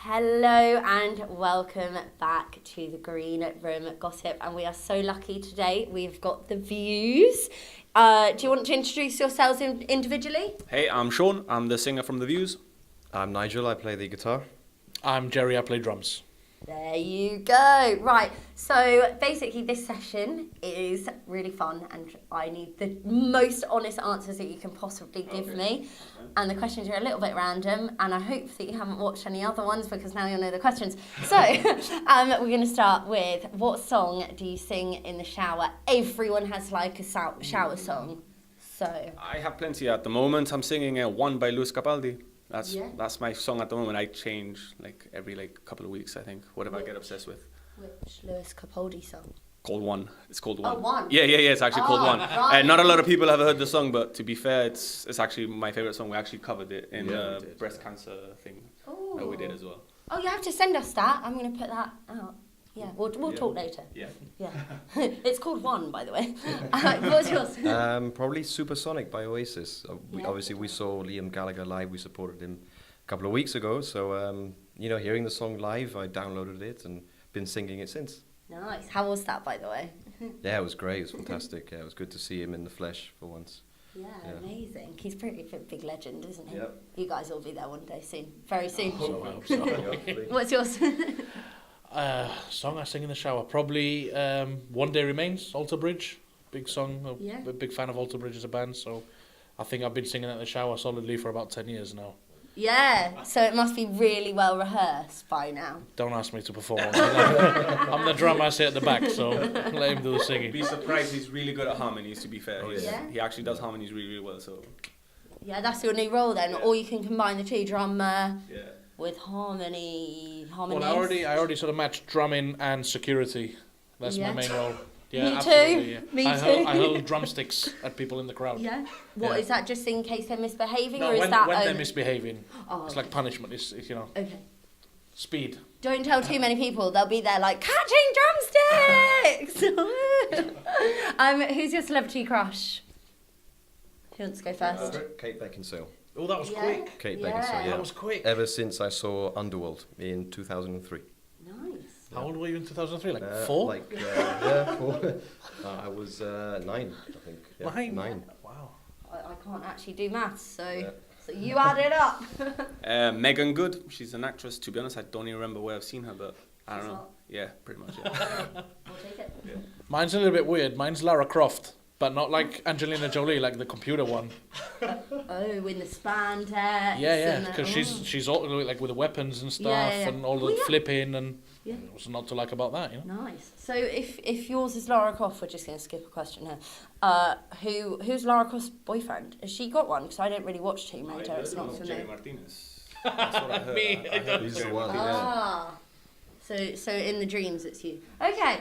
Hello and welcome back to the Green Room Gossip, and we are so lucky today. We've got the Views. Do you want to introduce yourselves individually? Hey, I'm Sean. I'm the singer from The Views. I'm Nigel, I play the guitar. I'm Jerry, I play drums. There you go. Right, so basically this session is really fun and I need the most honest answers that you can possibly give me. And the questions are a little bit random, and I hope that you haven't watched any other ones because now you'll know the questions. So we're going to start with, what song do you sing in the shower? Everyone has like a shower song. So I have plenty at the moment. I'm singing One by Luis Capaldi. That's my song at the moment. I change every couple of weeks, I think. Whatever I get obsessed with. Which Luis Capaldi song? Called One. It's called One. Oh, One. Yeah. It's actually called One. Right. Not a lot of people have heard the song, but to be fair, it's actually my favorite song. We actually covered it in the breast cancer thing that we did as well. Oh, you have to send us that. I'm going to put that out. Yeah, we'll talk later. Yeah. It's called One, by the way. What's yours? Probably Supersonic by Oasis. Obviously, we saw Liam Gallagher live. We supported him a couple of weeks ago. So, hearing the song live, I downloaded it and been singing it since. Nice. How was that, by the way? Yeah, it was great. It was fantastic. Yeah, it was good to see him in the flesh for once. Yeah, amazing. He's a pretty big legend, isn't he? Yep. You guys will be there one day soon. Very soon. I hope so. What's yours? Song I sing in the shower, probably One Day Remains, Alter Bridge. Big song, Yeah. a big fan of Alter Bridge as a band, so I think I've been singing it in the shower solidly for about 10 years now. Yeah, so it must be really well rehearsed by now. Don't ask me to perform. I'm the drummer, I sit at the back, so let him do the singing. Be surprised, he's really good at harmonies, to be fair. Yeah. He actually does harmonies really, really well, so... Yeah, that's your new role then, or you can combine the two, drummer Yeah. with harmonies. Well, I already sort of match drumming and security. That's my main role. Yeah, Me absolutely, too. yeah. Me I too. hurl drumsticks at people in the crowd. Yeah. What Yeah. is that? Just in case they're misbehaving, No, or is when that? they're misbehaving, Oh, it's like punishment. It's okay. speed. Don't tell too many people. They'll be there like catching drumsticks. Who's your celebrity crush? Who wants to go first? Kate Beckinsale. Oh, that was Yeah. quick. Kate Yeah. Beckinsale, yeah. That was quick. Ever since I saw Underworld in 2003. Nice. How old were you in 2003? Like 4? 4. I was 9, I think. Yeah, 9. Wow. I can't actually do maths, so Yeah. so you add it up. Megan Good. She's an actress. To be honest, I don't even remember where I've seen her, but I don't She's know. hot. Yeah, pretty much, yeah. I'll take it. Mine's a little bit weird. Mine's Lara Croft, but not like Angelina Jolie, like the computer one. Oh, in the spandex. Yeah, and the- because she's all like with the weapons and stuff Yeah. and all the Oh, yeah. flipping and Yeah. what's not to like about that, Nice. So if yours is Lara Croft, we're just going to skip a question here. Who's Lara Croft's boyfriend? Has she got one? Because I don't really watch Tomb Raider. It's not for Jerry me. Martinez. That's what I heard. Me, I heard He's Jerry the one, Martinez. Ah. So in the dreams it's you. Okay.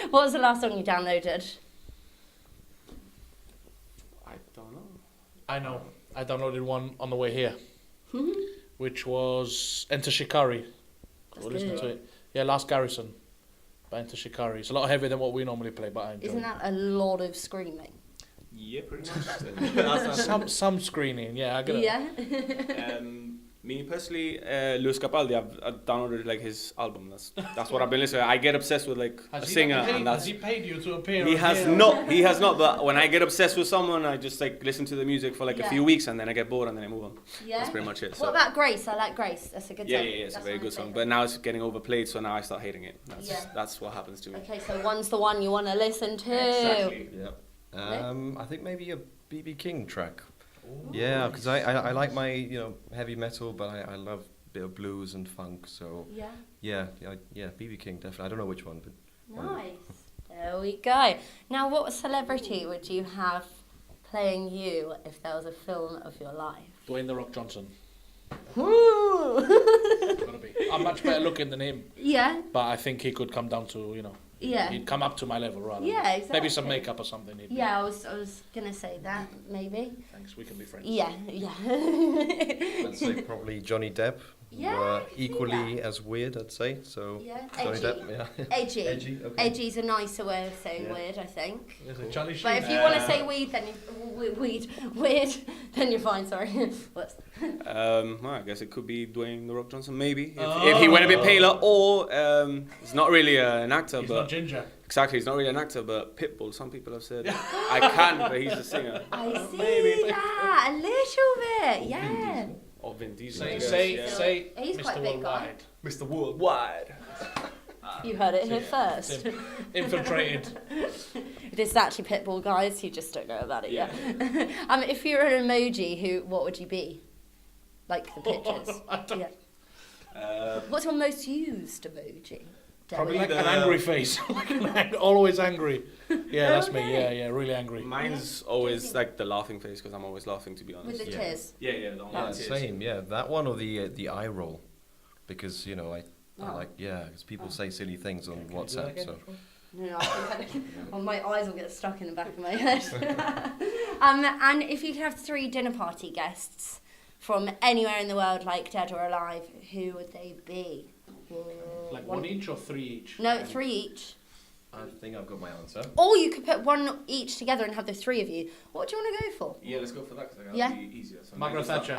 What was the last song you downloaded? I don't know. I know. I downloaded one on the way here, which was Enter Shikari. That's We'll listen good. to it. Yeah, Last Garrison by Enter Shikari. It's a lot heavier than what we normally play, but I enjoy Isn't it. that a lot of screaming? Yeah, pretty much. Some screening, yeah, I get it. Yeah. Me personally, Luis Capaldi, I've downloaded his album. That's what I've been listening to. I get obsessed with a singer, and Has that's he paid you to appear? he on has here? not. He has not. But when I get obsessed with someone, I just listen to the music for a Yeah. few weeks, and then I get bored, and then I move on. Yeah. That's pretty much it. So. What about Grace? I like Grace. That's a good Yeah, song. it's a That's very one good of my song. favourites. But now it's getting overplayed, so now I start hating it. Yeah. That's what happens to me. Okay, so one's the one you want to listen to. Exactly. Yeah. I think maybe a BB King track. Ooh. Yeah, because I like my heavy metal, but I love a bit of blues and funk. So Yeah. yeah, BB King definitely. I don't know which one, but Nice. There we go. Now, what celebrity would you have playing you if there was a film of your life? Dwayne The Rock Johnson. Woo! Gotta be. I'm much better looking than him, Yeah. but I think he could come down to Yeah. he'd come up to my level rather. Yeah, exactly. Maybe some makeup or something. Yeah, I was gonna say that maybe. thanks. We can be friends. Yeah. I'd say probably Johnny Depp. Yeah, were I can see equally as weird, I'd say. So Yeah, Johnny edgy. Depp, yeah. Edgy. Edgy, okay. Edgy's a nicer way of saying Yeah. weird, I think. There's a Charlie Sheen. But if you want to say weed, then weird, then you're fine. Sorry. Whoops. Well, I guess it could be Dwayne The Rock Johnson, maybe. If he went a bit paler, or he's not really an actor, He's but not ginger. exactly, he's not really an actor, but Pitbull. Some people have said I can, but he's a singer. I see maybe. that a little bit. Yeah. Or Vin Diesel. I Say, guess, say, He's Mr. quite a big guy. Worldwide. Mr. Worldwide. You heard it here first. Infiltrated. It is actually Pitbull, guys. You just don't know about it yet. If you were an emoji, what would you be? Like the pictures. Yeah. What's your most used emoji? Probably Derek? like an angry face. Always angry. Yeah, that's me. Okay. Yeah, really angry. Mine's always like the laughing face because I'm always laughing, to be honest. With the Yeah. tears. Yeah, the one Yeah, with tears. same. Yeah, that one or the eye roll, because you know I like because people say silly things on Can you do that WhatsApp. again? So No, I think my eyes will get stuck in the back of my head. And if you could have 3 dinner party guests from anywhere in the world, like dead or alive, who would they be? Like one each or 3 each? No, 3 each. I think I've got my answer. Or you could put 1 each together and have the 3 of you. What do you want to go for? Yeah, let's go for that because that'll Yeah. be easier. So Margaret maybe Thatcher.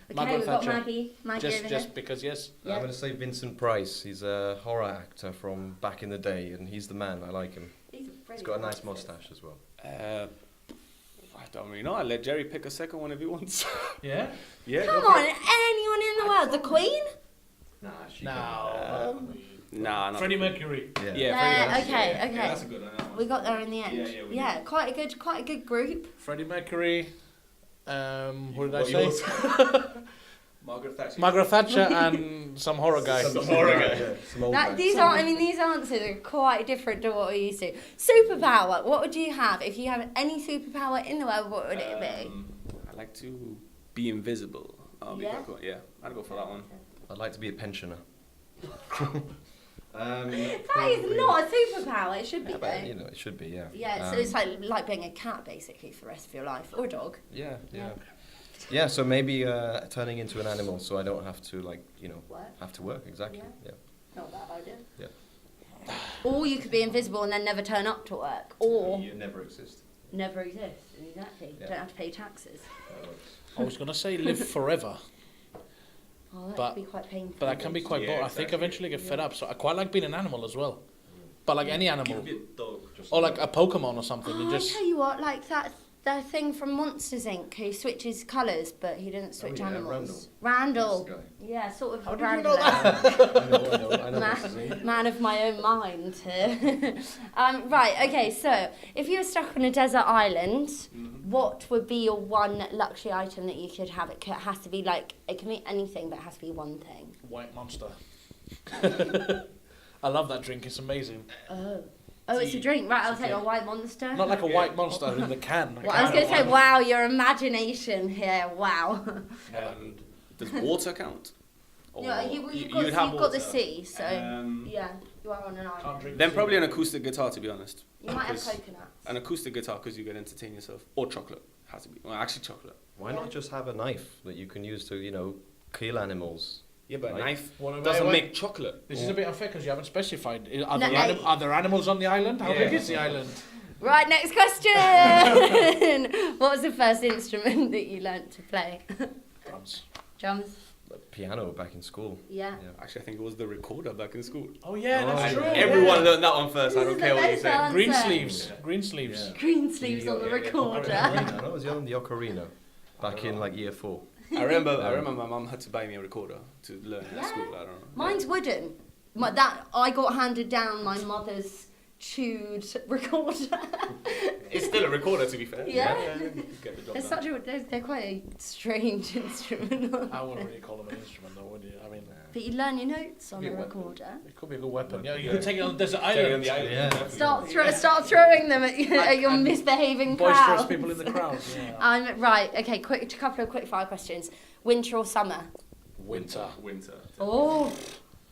Okay, Margaret we've got Thatcher. Maggie over just here. because, yes. Yeah. I'm going to say Vincent Price. He's a horror actor from back in the day, and he's the man. I like him. He's got a nice mustache as well. I don't really know. I'll let Jerry pick a second one if he wants. Yeah? Yeah. Come go for on, it. anyone in the world? The Queen? Nah, she No. Nah, not Freddie Mercury. Yeah. Yeah, Freddie okay, Mercury, okay. Yeah, that's a good one. That one. We got there in the end. Yeah, we did. quite a good group. Freddie Mercury. What did I What say? yours? Margaret Thatcher. Margaret Thatcher and some horror guy. Some horror guy. Yeah, some old guy. These answers are quite different to what we're used to. Superpower. What would you have if you have any superpower in the world? What would it be? I like to be invisible. That'll be Yeah? quite cool. Yeah, I'd go for that one. I'd like to be a pensioner. That is not a superpower. It should be Yeah, though. but, you know, it should be, yeah. Yeah, so it's like being a cat basically for the rest of your life, or a dog. Yeah. Yeah, so maybe turning into an animal so I don't have to, Work. have to work, exactly. Yeah. Yeah. Not a bad idea. Yeah. Or you could be invisible and then never turn up to work, or You never exist. never exist. Exactly. Yeah. Don't have to pay taxes. I was going to say live forever, Oh, that But- could be quite painful. but that can be quite Yeah, boring. I think exactly. eventually get fed up. So I quite like being an animal as well. But like any animal. Be a dog. Or like a Pokemon or something. Oh, You I just tell you what, like that thing from Monsters Inc. who switches colours, but he doesn't switch yeah, animals. Randall. Randall. This Yeah, sort of. How did you Randall. know that? I know this is it. Man of my own mind here. Right, okay, so if you were stuck on a desert island, what would be your one luxury item that you could have? It has to be it can be anything, but it has to be one thing. White Monster. I love that drink. It's amazing. Oh, it's a drink. Right, I'll take a white monster. Not like a White Monster in the can. Well, I was going to say, wow, your imagination here, wow. And does water count? Or Yeah, you've you'd got have the water. sea, so Um, yeah, you are on an Can't island. drink. Then probably an acoustic guitar, to be honest. You might have Because- coconuts. An acoustic guitar because you can entertain yourself. Or chocolate. Has to be. Well, actually chocolate. Why not just have a knife that you can use to, kill animals? Yeah, but a Like- knife Wait, doesn't wait. make chocolate. This is a bit unfair because you haven't specified. Are, No, are there animals on the island? How Yeah. big is the island? Right, next question. What was the first instrument that you learnt to play? Drums. Drums. A piano back in school. Yeah. Actually, I think it was the recorder back in school. Oh yeah, Oh, that's yeah. true. Everyone yeah. learned that one first. I This don't is care the what you best say. answer. Green sleeves. Yeah. Green sleeves. Yeah. Green sleeves on the Yeah, recorder. Ocarina. I was on the ocarina back in year 4. I remember my mum had to buy me a recorder to learn at Yeah. school. I don't know. Mine's wooden. I got handed down my mother's chewed recorder. It's still a recorder, to be fair. Yeah. Get the job They're done. they're quite a strange instrument. I wouldn't really call them an instrument though, would you? I mean, But you learn your notes on Could be the a weapon. recorder. it could be a good weapon. Yeah, you Yeah. could take it on the desert Take it on island. the island. Yeah. definitely. Start throwing them at your And misbehaving Boisterous crowd. people in the crowd. Yeah. Right, okay, a couple of quick fire questions. Winter or summer? Winter. Winter. Oh.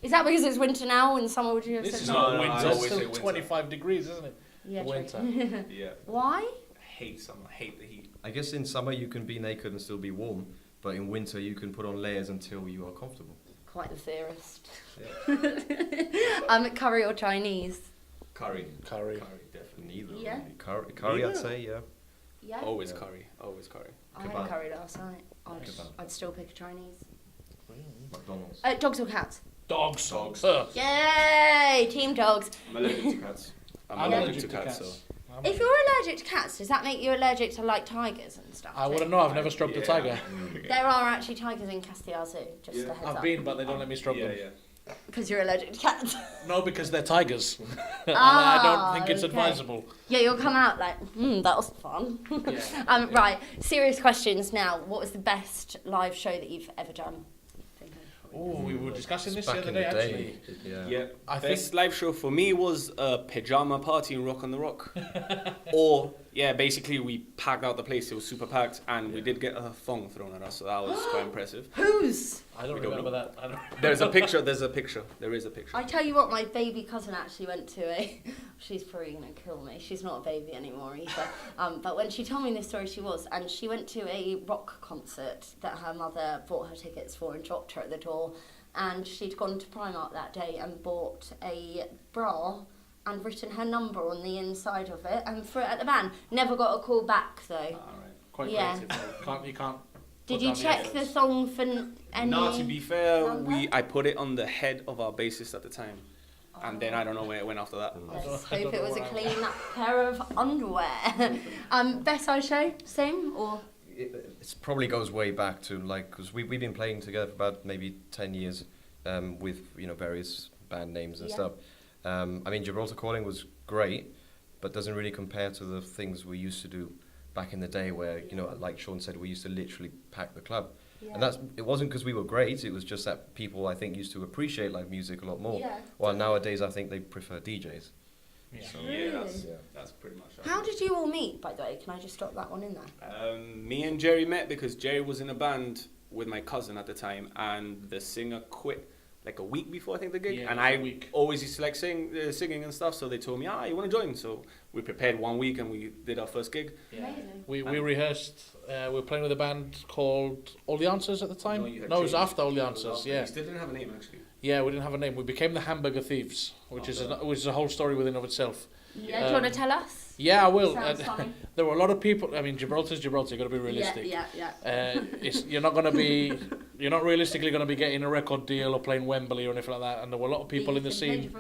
Is that because it's winter now and summer would you have This said is summer? not No, I winter. always It's say still winter. 25 degrees, isn't it? Yeah, true. winter. Yeah. Why? I hate summer. I hate the heat. I guess in summer you can be naked and still be warm, but in winter you can put on layers until you are comfortable. Quite the theorist. Yeah. Curry or Chinese? Curry. Curry. Definitely neither. Yeah. Really. Curry, I'd Neither? say, yeah. Yeah. Always Yeah. curry. Always curry. I had Kebab. curry last night. Kebab. I'd still pick a Chinese. McDonald's. Dogs or cats? Dogs. Dogs. Yay! Team dogs. I'm allergic to cats. I'm I'm allergic to cats, so. If you're allergic to cats, does that make you allergic to like tigers and stuff? I too? wouldn't know. I've never stroked a tiger. There are actually tigers in Castilla Zoo. Just Yeah. a heads I've up. been, but they don't let me stroke them. Because you're allergic to cats. No, because they're tigers. And I don't think it's okay. advisable. Yeah, you'll come out like, that was fun. Yeah. Right, serious questions now. What was the best live show that you've ever done? Oh, we were discussing this Back the other in day, the actually. Yeah. Yeah, I best think- live show for me was a pajama party in Rock on the Rock. Or, yeah, basically we packed out the place, it was super packed, and we did get a thong thrown at us, so that was quite impressive. Whose? I don't We don't remember know. that. I don't There is a picture, there is a picture. I tell you what, my baby cousin actually went to a... She's probably going to kill me. She's not a baby anymore either. But when she told me this story, she was. And she went to a rock concert that her mother bought her tickets for and dropped her at the door. And she'd gone to Primark that day and bought a bra and written her number on the inside of it and threw it at the van. Never got a call back though. Alright. Quite Yeah. creative. You can't. Did put you down check the effort. song for any... No, to be fair, number? I put it on the head of our bassist at the time. And then I don't know where it went after that. Let's I hope don't it know was a where I clean pair of underwear. Best side show, same or? It probably goes way back to like, because we've been playing together for about maybe 10 years with, you know, various band names and Yeah. stuff. I mean, Gibraltar Calling was great, but doesn't really compare to the things we used to do back in the day where, you know, like Sean said, we used to literally pack the club. And it wasn't because we were great, it was just that people, I think, used to appreciate live music a lot more. Yeah. While nowadays, I think they prefer DJs. Yeah. So, Yeah, Really? that's pretty much it. How did you all meet, by the way? Can I just drop that one in there? Me and Jerry met because Jerry was in a band with my cousin at the time, and the singer quit like a week before I think the gig, Yeah, and it was I a week. always used to like singing and stuff. So they told me, you want to join? So we prepared 1 week and we did our first gig. Yeah. Amazing. We rehearsed. We were playing with a band called All the Answers at the time. you had No, it was changed. after All the It was Answers. after. Yeah. We still didn't have a name actually. Yeah, we didn't have a name. We became the Hamburger Thieves, which is a whole story within of itself. Yeah, do you want to tell us? Yeah, I will. Sounds funny. There were a lot of people. I mean, Gibraltar's Gibraltar. You've got to be realistic. Yeah. You're not realistically going to be getting a record deal or playing Wembley or anything like that. And there were a lot of people in the scene.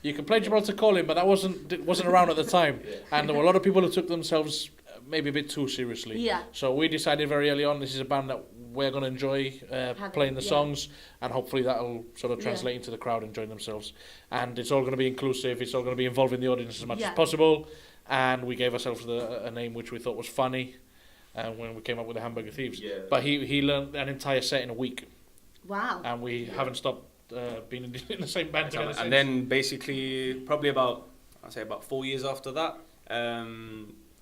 You can play Gibraltar Calling, but that wasn't around at the time. And there were a lot of people who took themselves maybe a bit too seriously. Yeah. So we decided very early on, this is a band that we're going to enjoy playing the songs, and hopefully that'll sort of translate into the crowd enjoying themselves. And it's all going to be inclusive. It's all going to be involving the audience as much as possible. And we gave ourselves a name which we thought was funny. When we came up with the Hamburger Thieves. Yeah. But he learned an entire set in a week, Wow. and we haven't stopped being in the same band together since. And then basically, probably about 4 years after that,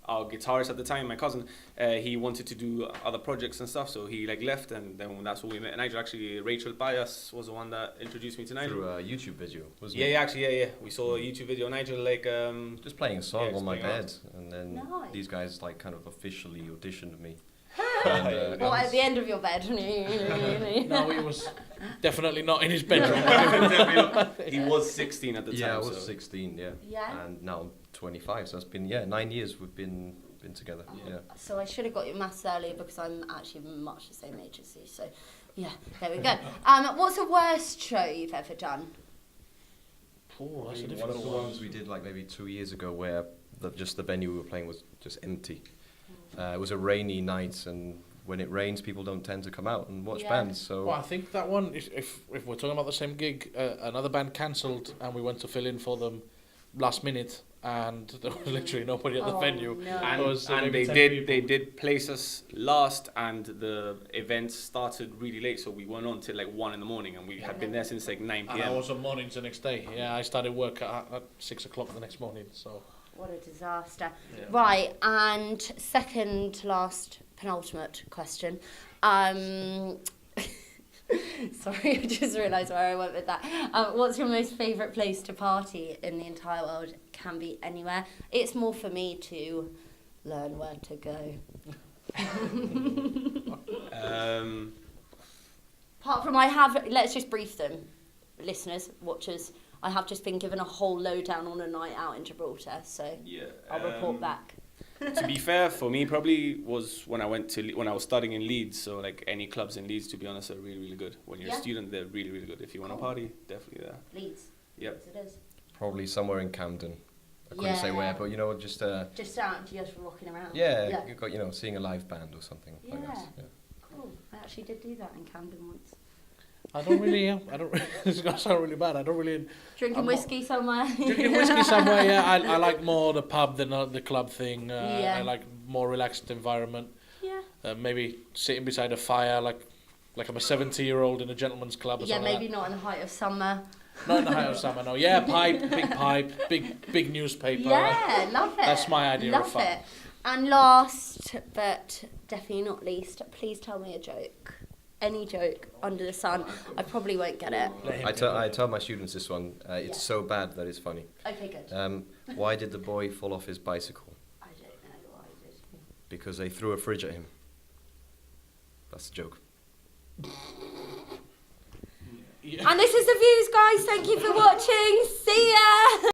our guitarist at the time, my cousin, he wanted to do other projects and stuff, so he like left, and then that's when we met Nigel. Actually, Rachel Bias was the one that introduced me to Nigel. through a YouTube video, wasn't Yeah, it? yeah. We saw a YouTube video. Nigel Just playing a song Yeah, on my just playing bed, and then Nice. these guys like kind of officially auditioned me. Or at the end of your bed. No, he was definitely not in his bedroom. he was 16 at the time. Yeah, I was so. 16, yeah. Yeah. And now I'm 25, so it's been 9 years we've been together. Yeah. So I should have got your maths earlier because I'm actually much the same age as you. So, yeah, there we go. What's the worst show you've ever done? Oh, that's a One of difficult the one. ones we did like maybe 2 years ago where just the venue we were playing was just empty. It was a rainy night, and when it rains, people don't tend to come out and watch Yeah. bands. So Well, I think that one, if we're talking about the same gig, another band cancelled, and we went to fill in for them last minute, and there was literally nobody at the Oh, venue. no. And, There was, and maybe they 10 they people. did place us last, and the event started really late, so we went on till like 1 in the morning, and we had been there since like 9 And I p.m. was on mornings the next day. Yeah, I started work at 6 o'clock the next morning. So What a disaster. Yeah. Right, and second to last, penultimate question. Sorry, I just realised where I went with that. What's your most favourite place to party in the entire world? Can be anywhere. It's more for me to learn where to go. Apart from let's just brief them, listeners, watchers. I have just been given a whole lowdown on a night out in Gibraltar, so I'll report back. To be fair, for me, probably was when I was studying in Leeds. So like any clubs in Leeds, to be honest, are really, really good. When you're a student, they're really, really good. If you want to party, definitely there. Leeds. Yep. Yes, it is. Probably somewhere in Camden. I couldn't say where, but just out, just rocking around. Yeah, you've got seeing a live band or something. Yeah. Like that. Yeah. Cool. I actually did do that in Camden once. I don't really. This is gonna sound really bad. I don't really. Drinking whiskey somewhere. Drinking whiskey somewhere. Yeah, I like more the pub than the club thing. I like more relaxed environment. Yeah. Maybe sitting beside a fire, like I'm a 70-year-old in a gentleman's club or something. Yeah, maybe not in the height of summer. Not in the height of summer, no. Yeah, pipe, big newspaper. Yeah, love it. That's my idea of fun. Love it. And last, but definitely not least, please tell me a joke. Any joke under the sun. I probably won't get it. I tell my students this one. It's so bad that it's funny. Okay, good. Why did the boy fall off his bicycle? I don't know why I did. Because they threw a fridge at him. That's the joke. Yeah. And this is the views, guys. Thank you for watching.